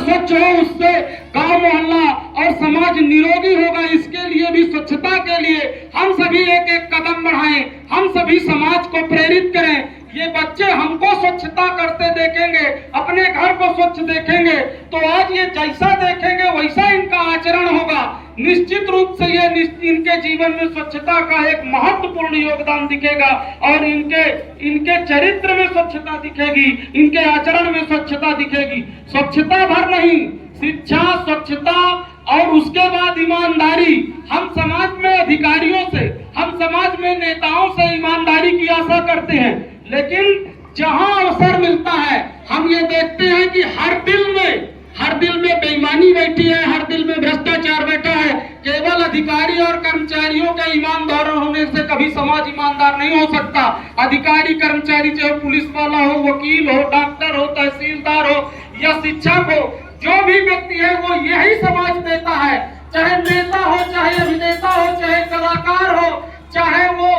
स्वच्छ हो, उससे गांव मोहल्ला और समाज निरोगी होगा। इसके लिए भी, स्वच्छता के लिए हम सभी एक एक कदम बढ़ाएं, हम सभी समाज को प्रेरित करें। ये बच्चे हमको स्वच्छता करते देखेंगे, अपने घर को स्वच्छ देखेंगे, तो आज ये जैसा देखेंगे वैसा इनका आचरण होगा। निश्चित रूप से ये इनके जीवन में स्वच्छता का एक महत्वपूर्ण योगदान दिखेगा और इनके चरित्र में स्वच्छता दिखेगी, इनके आचरण में स्वच्छता दिखेगी। स्वच्छता भर नहीं, शिक्षा, स्वच्छता और उसके बाद ईमानदारी। हम समाज में अधिकारियों से, हम समाज में नेताओं से ईमानदारी की आशा करते हैं, लेकिन जहां अवसर मिलता है हम ये देखते हैं कि हर दिल में बेईमानी बैठी है, हर दिल में भ्रष्टाचार बैठा है। केवल अधिकारी और कर्मचारियों के ईमानदार होने से कभी समाज ईमानदार नहीं हो सकता। अधिकारी कर्मचारी, चाहे पुलिस वाला हो, वकील हो, डॉक्टर हो, तहसीलदार हो या शिक्षक हो, जो भी व्यक्ति है वो यही समाज देता है। चाहे नेता हो, चाहे अभिनेता हो, चाहे कलाकार हो, चाहे वो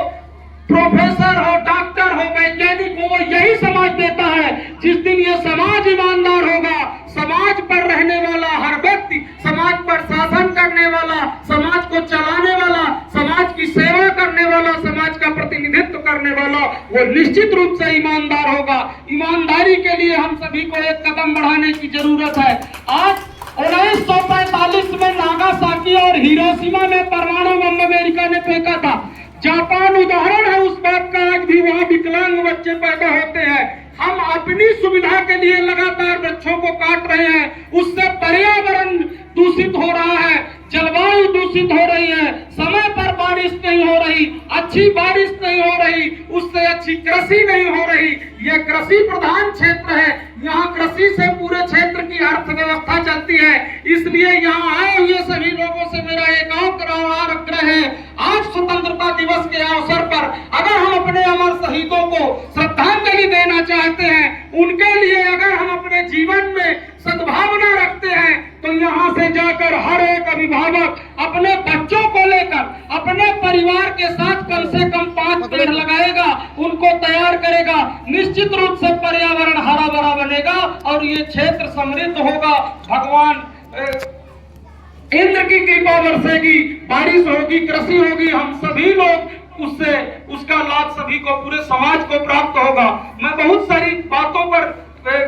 प्रोफेसर हो, डॉक्टर हो, वैज्ञानिक हो, वो यही समाज देता है। जिस दिन ये समाज ईमानदार होगा, समाज पर रहने वाला हर व्यक्ति, समाज पर शासन करने वाला, समाज को चलाने वाला, समाज की सेवा करने वाला, समाज का प्रतिनिधित्व करने वाला, वो निश्चित रूप से ईमानदार होगा। ईमानदारी के लिए हम सभी को एक कदम बढ़ाने की जरूरत है। आज 1945 में नागासाकी और हिरोशिमा में परमाणु बम अमेरिका ने फेंका था। जापान उदाहरण है उस बात का, आज भी वहां विकलांग बच्चे पैदा होते हैं। हम अपनी सुविधा के लिए लगातार वृक्षों को काट रहे हैं, उससे पर्यावरण दूषित हो रहा है, जलवायु दूषित हो रही है, समय पर बारिश नहीं हो रही, अच्छी बारिश नहीं हो रही, उससे अच्छी कृषि नहीं हो रही। यह कृषि प्रधान क्षेत्र है, यहाँ कृषि से पूरे क्षेत्र की अर्थव्यवस्था चलती है। इसलिए यहाँ आए हुए सभी लोगों से मेरा एक आग्रह है, आज स्वतंत्रता दिवस के अवसर पर अगर हम अपने अमर शहीदों को श्रद्धांजलि देना चाहते हैं, उनके लिए अगर हम अपने जीवन में सद्भावना रखते हैं, तो यहाँ से जाकर हर एक अभिभावक अपने बच्चों को लेकर अपने परिवार के साथ कम से कम 5 पेड़ लगाएगा, उनको तैयार करेगा। निश्चित रूप से पर्यावरण हरा भरा बनेगा और ये क्षेत्र समृद्ध होगा। भगवान इंद्र की कृपा बरसेगी, बारिश होगी, कृषि होगी, हम सभी लोग उसका लाभ सभी को, पूरे समाज को प्राप्त होगा। मैं बहुत सारी बातों पर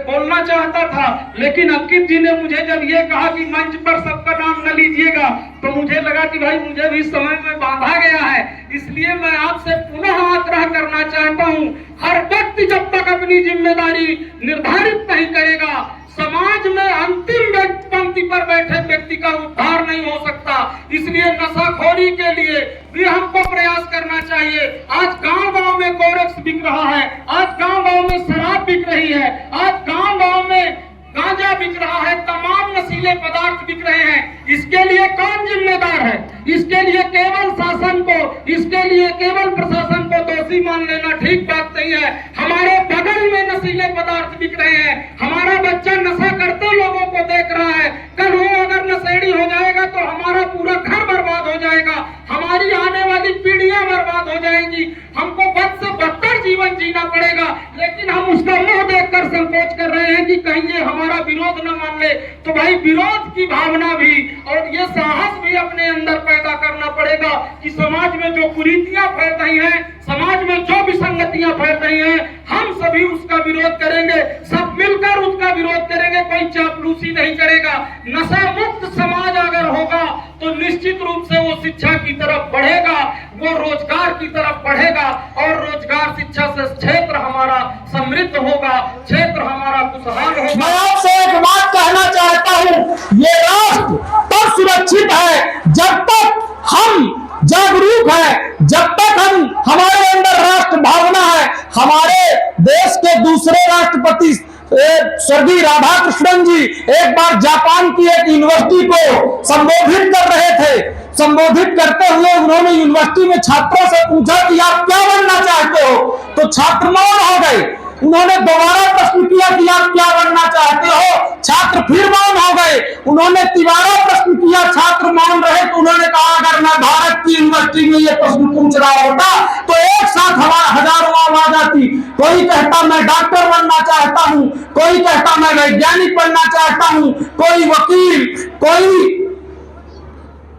बोलना चाहता था, लेकिन अंकित जी ने मुझे जब ये कहा कि मंच पर सबका नाम न लीजिएगा, तो मुझे लगा कि भाई मुझे भी समय में बांधा गया है। इसलिए मैं आपसे पुनः आग्रह करना चाहता हूँ, हर व्यक्ति जब तक अपनी जिम्मेदारी निर्धारित नहीं करेगा, समाज में अंतिम पंक्ति पर बैठे व्यक्ति का उद्धार नहीं हो सकता। इसलिए नशाखोरी के लिए भी हमको प्रयास करना चाहिए। आज गांव-गांव में कोरेक्स बिक रहा है, आज गांव-गांव में शराब बिक रही है, आज गांव-गांव में गांजा बिक रहा है, तमाम नशीले पदार्थ बिक रहे हैं। इसके लिए कौन जिम्मेदार है? इसके लिए केवल शासन को, इसके लिए केवल प्रशासन को दोषी मान लेना ठीक बात नहीं है। हमारे बगल में नशीले पदार्थ बिक रहे हैं, हमारा बच्चा नशा करते लोगों को देख रहा है। कल वो अगर नशेड़ी हो जाएगा तो हमारा पूरा घर बर्बाद हो जाएगा, हमारी आने वाली पीढ़ियां बर्बाद हो जाएंगी। हमको बद से बदतर जीवन जीना पड़ेगा, लेकिन हम उसका मुंह देखकर संकोच कर रहे हैं कि कहीं ये हमारा विरोध न मान ले। तो भाई विरोध की भावना भी और ये साहस भी अपने अंदर पैदा करना पड़ेगा कि समाज में जो कुरीतियां फैल रही हैं, समाज में जो विसंगतियां फैल रही हैं, हम सभी उसका विरोध करेंगे, सब मिलकर उसका विरोध करेंगे, कोई चापलूसी नहीं करेगा। नशा मुक्त समाज अगर होगा तो निश्चित रूप से वो शिक्षा की तरफ बढ़ेगा, वो रोजगार की तरफ बढ़ेगा और रोजगार शिक्षा से क्षेत्र हमारा समृद्ध होगा, क्षेत्र हमारा खुशहाल होगा। मैं आपसे एक बात कहना चाहता हूँ, ये राष्ट्र तब सुरक्षित है जब तक हम जागरूक है, जब तक हमारे अंदर राष्ट्र भावना है। हमारे देश के दूसरे राष्ट्रपति स्वर्गीय राधाकृष्णन जी एक बार जापान की एक यूनिवर्सिटी को संबोधित कर रहे थे। संबोधित करते हुए उन्होंने यूनिवर्सिटी में छात्रों से पूछा कि आप क्या बनना चाहते हो, तो छात्र मौन हो गए। उन्होंने दोबारा प्रश्न किया कि आप क्या बनना चाहते हो, छात्र फिर मौन हो गए। उन्होंने तिबारा प्रश्न किया, छात्र मौन रहे। तो उन्होंने कहा अगर मैं भारत की यूनिवर्सिटी में ये प्रश्न पूछ रहा होता तो एक साथ हमारा हजारों आवाज आती व्यक्ति, कोई कहता मैं डॉक्टर बनना चाहता हूं, कोई कहता मैं वैज्ञानिक बनना चाहता हूं, कोई वकील, कोई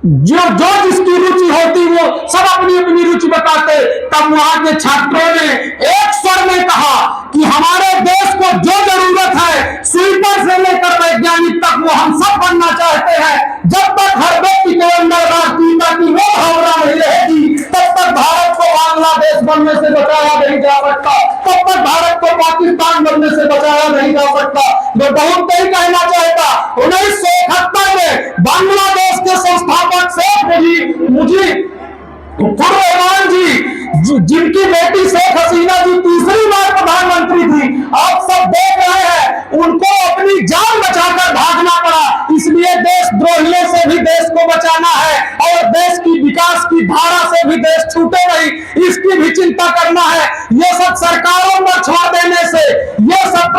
जो जो जिसकी रुचि होती वो सब अपनी अपनी रुचि बताते। तब वहां के छात्रों ने एक स्वर में कहा कि हमारे देश को जो जरूरत है, स्वीपर से लेकर वैज्ञानिक तक, वो हम सब बनना चाहते हैं। जब तक हर व्यक्ति के अंदर राष्ट्रीयता की वो भावना नहीं रहेगी, तब तक भारत को बांग्लादेश बनने से बचाया नहीं जा सकता, तब तक भारत को पाकिस्तान बनने से बचाया नहीं जा सकता। मैं बहुत नहीं कहना चाहता, 1971 में बांग्लादेश के संस्थापक शेख मुजीब उर रहमान जी, जिनकी बेटी शेख हसीना जी तीसरी बार प्रधानमंत्री थी, आप सब देख रहे हैं, उनको अपनी जान बचाकर भागना पड़ा। इसलिए देशद्रोहियों से भी देश को बचाना है और देश की विकास की धारा से भी देश छूटे नहीं, इसकी भी चिंता करना है। ये सब सरकारों पर छोड़ देने से, ये सब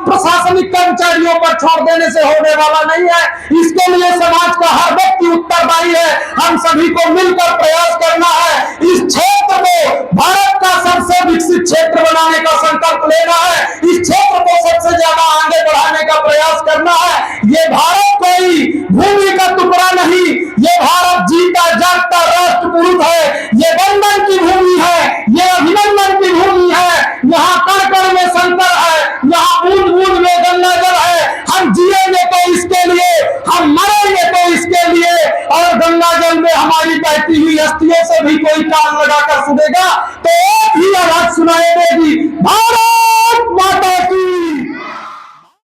प्रशासनिक कर्मचारियों पर छोड़ देने से होने वाला नहीं है। इसके लिए समाज का हर व्यक्ति उत्तरदायी है। हम सभी को मिलकर प्रयास करना है। इस क्षेत्र को भारत का सबसे विकसित क्षेत्र बनाने का संकल्प लेना है। इस क्षेत्र को सबसे ज्यादा आगे बढ़ाने का प्रयास करना है। ये भारत कोई भूमि का टुकड़ा नहीं, ये भारत जीता जागता राष्ट्र पुरुष है। ये बंधन की भूमि है, ये अभिनंदन की भूमि है। यहाँ कण कण में शंकर है, यहाँ बूंद बूंद में गंगा जल है। हम जिएंगे तो इसके लिए, हम मरेंगे तो इसके लिए, और गंगा जल में हमारी बहती हुई हस्तियों से भी कोई कान लगाकर सुनेगा तो एक ही आवाज सुनाई देगी, भारत माता की